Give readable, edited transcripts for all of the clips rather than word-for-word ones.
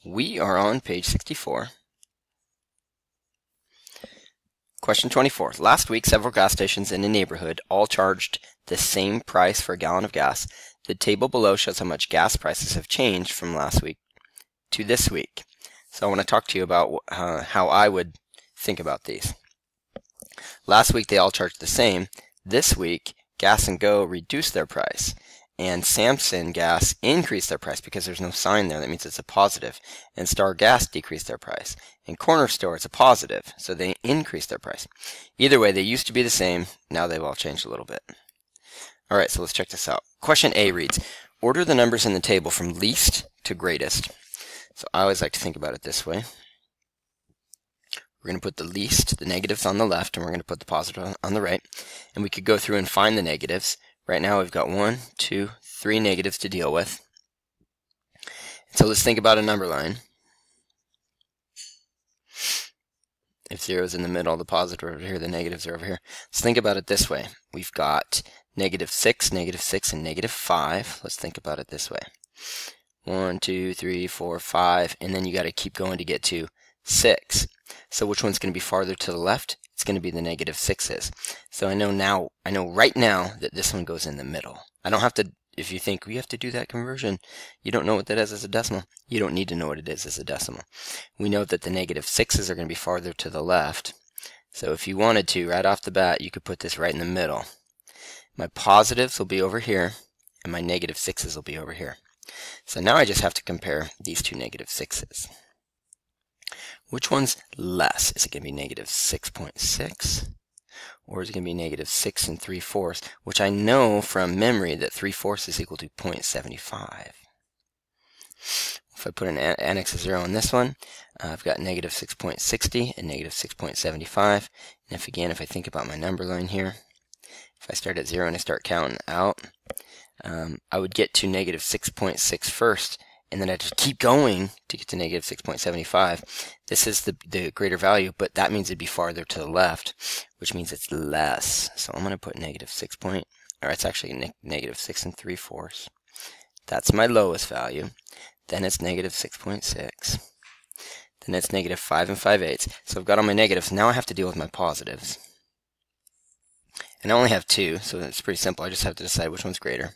We are on page 64. Question 24. Last week, several gas stations in a neighborhood all charged the same price for a gallon of gas. The table below shows how much gas prices have changed from last week to this week. So I want to talk to you about how I would think about these. Last week, they all charged the same. This week, Gas and Go reduced their price, and Samson Gas increased their price because there's no sign there. That means it's a positive. And Star Gas decreased their price. And Corner Store, it's a positive, so they increased their price. Either way, they used to be the same. Now they've all changed a little bit. All right, so let's check this out. Question A reads, order the numbers in the table from least to greatest. So I always like to think about it this way. We're going to put the least, the negatives, on the left, and we're going to put the positive on the right. And we could go through and find the negatives. Right now we've got 1, 2, 3 negatives to deal with. So let's think about a number line. If 0 is in the middle, the positive are over here, the negatives are over here. Let's think about it this way. We've got -6, -6, and -5. Let's think about it this way. 1, 2, 3, 4, 5, and then you got to keep going to get to 6. So which one's going to be farther to the left? It's going to be the -6's. So I know right now that this one goes in the middle. I don't have to, if you think we have to do that conversion, you don't know what that is as a decimal. You don't need to know what it is as a decimal. We know that the -6's are going to be farther to the left. So if you wanted to, right off the bat, you could put this right in the middle. My positives will be over here, and my -6's will be over here. So now I just have to compare these two -6's. Which one's less? Is it going to be -6.6? Or is it going to be -6 3/4, which I know from memory that 3/4 is equal to 0.75. If I put an annex of 0 on this one, I've got -6.60 and -6.75. And if I think about my number line here, if I start at 0 and I start counting out, I would get to -6.6 first, and then I just keep going to get to -6.75. This is the greater value, but that means it'd be farther to the left, which means it's less. So I'm going to put it's actually -6 3/4. That's my lowest value. Then it's -6.6. Then it's -5 5/8. So I've got all my negatives. Now I have to deal with my positives. And I only have 2, so it's pretty simple. I just have to decide which one's greater.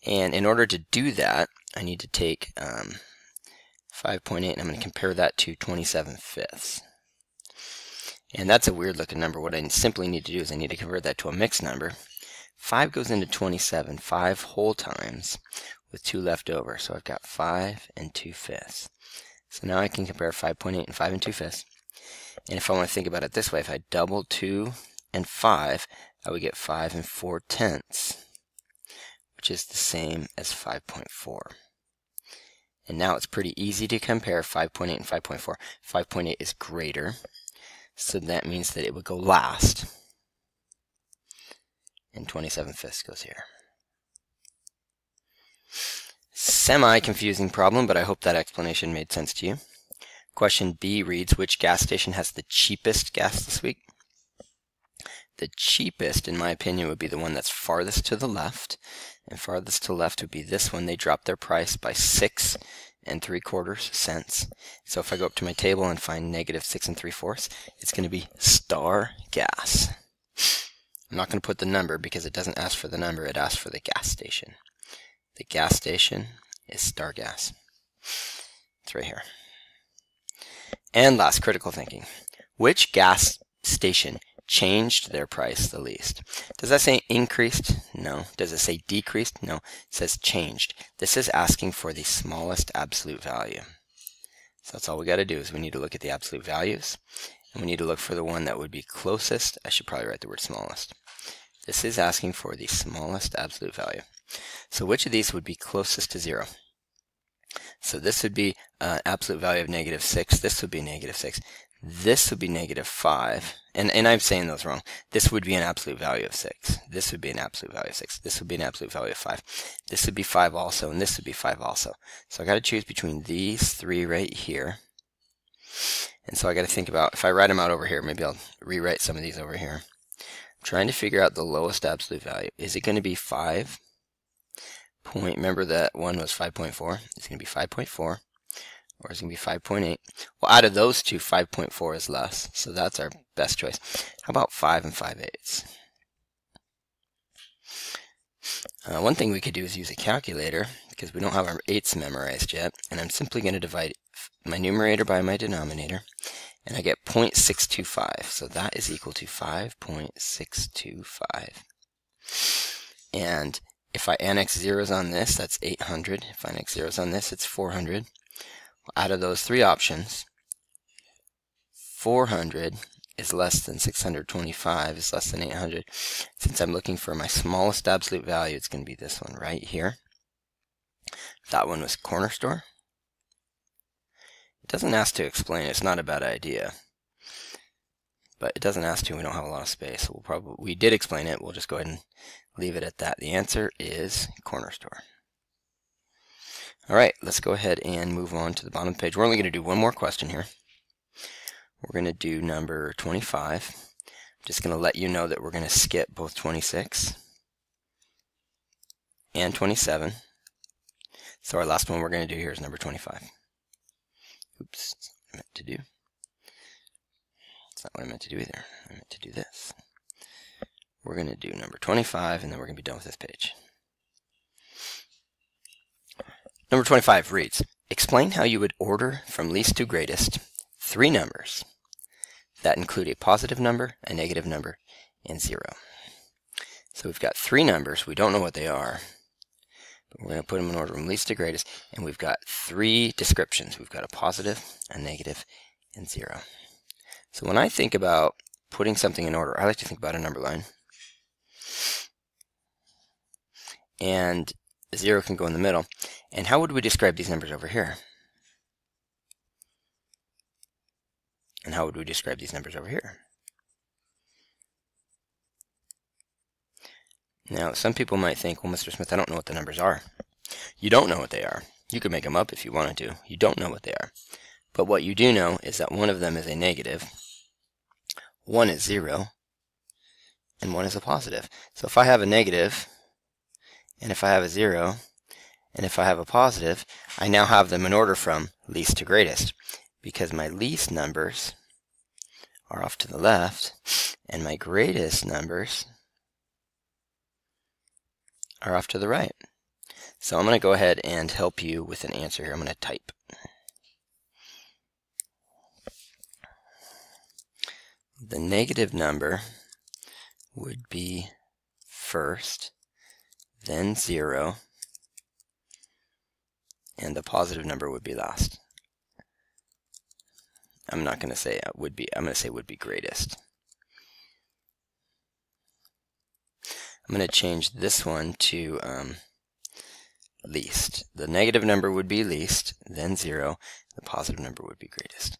And in order to do that, I need to take 5.8, and I'm going to compare that to 27/5. And that's a weird looking number. What I simply need to do is I need to convert that to a mixed number. 5 goes into 27 5 whole times with 2 left over. So I've got 5 and 2/5. So now I can compare 5.8 and 5 and 2/5. And if I want to think about it this way, if I double 2 and 5, I would get 5 and 4/10, which is the same as 5.4. And now it's pretty easy to compare 5.8 and 5.4. 5.8 is greater, so that means that it would go last. And 27/5 goes here. Semi-confusing problem, but I hope that explanation made sense to you. Question B reads, which gas station has the cheapest gas this week? The cheapest, in my opinion, would be the one that's farthest to the left. And farthest to the left would be this one. They dropped their price by 6 3/4 cents. So if I go up to my table and find -6 3/4, it's going to be Star Gas. I'm not going to put the number because it doesn't ask for the number. It asks for the gas station. The gas station is Star Gas. It's right here. And last, critical thinking. Which gas station changed their price the least? Does that say increased? No. Does it say decreased? No. It says changed. This is asking for the smallest absolute value. So that's all we got to do is we need to look at the absolute values, and we need to look for the one that would be closest. I should probably write the word smallest. This is asking for the smallest absolute value. So which of these would be closest to 0? So this would be absolute value of -6. This would be -6. This would be -5. And I'm saying those wrong. This would be an absolute value of 6. This would be an absolute value of 6. This would be an absolute value of 5. This would be 5 also, and this would be 5 also. So I got to choose between these 3 right here. And so I got to think about, if I write them out over here, maybe I'll rewrite some of these over here. I'm trying to figure out the lowest absolute value. Is it going to be 5? Remember that one was 5.4. It's going to be 5.4. or is it going to be 5.8? Well, out of those two, 5.4 is less, so that's our best choice. How about 5 and 5/8? One thing we could do is use a calculator, because we don't have our eighths memorized yet, and I'm simply going to divide my numerator by my denominator, and I get 0.625, so that is equal to 5.625. And if I annex zeros on this, that's 800. If I annex zeros on this, it's 400. Out of those three options, 400 is less than 625, is less than 800. Since I'm looking for my smallest absolute value, it's going to be this one right here. That one was corner store. It doesn't ask to explain. It's not a bad idea. But it doesn't ask to. We don't have a lot of space. So we did explain it. We'll just go ahead and leave it at that. The answer is corner store. All right, let's go ahead and move on to the bottom of the page. We're only going to do one more question here. We're going to do number 25. I'm just going to let you know that we're going to skip both 26 and 27. So our last one we're going to do here is number 25. Oops, that's what I meant to do. That's not what I meant to do either. I meant to do this. We're going to do number 25, and then we're going to be done with this page. Number 25 reads, explain how you would order from least to greatest 3 numbers that include a positive number, a negative number, and 0. So we've got 3 numbers. We don't know what they are. But we're going to put them in order from least to greatest, and we've got 3 descriptions. We've got a positive, a negative, and 0. So when I think about putting something in order, I like to think about a number line. And 0 can go in the middle. And how would we describe these numbers over here? And how would we describe these numbers over here? Now, some people might think, well, Mr. Smith, I don't know what the numbers are. You don't know what they are. You could make them up if you wanted to. You don't know what they are. But what you do know is that one of them is a negative, one is 0, and one is a positive. So if I have a negative, and if I have a 0, and if I have a positive, I now have them in order from least to greatest, because my least numbers are off to the left, and my greatest numbers are off to the right. So I'm going to go ahead and help you with an answer here. I'm going to type. The negative number would be first, then 0, and the positive number would be last. I'm not going to say would be, I'm going to say would be greatest. I'm going to change this one to least. The negative number would be least, then 0, the positive number would be greatest.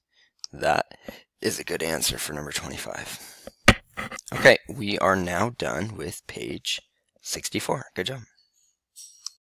That is a good answer for number 25. Okay, we are now done with page 64. Good job.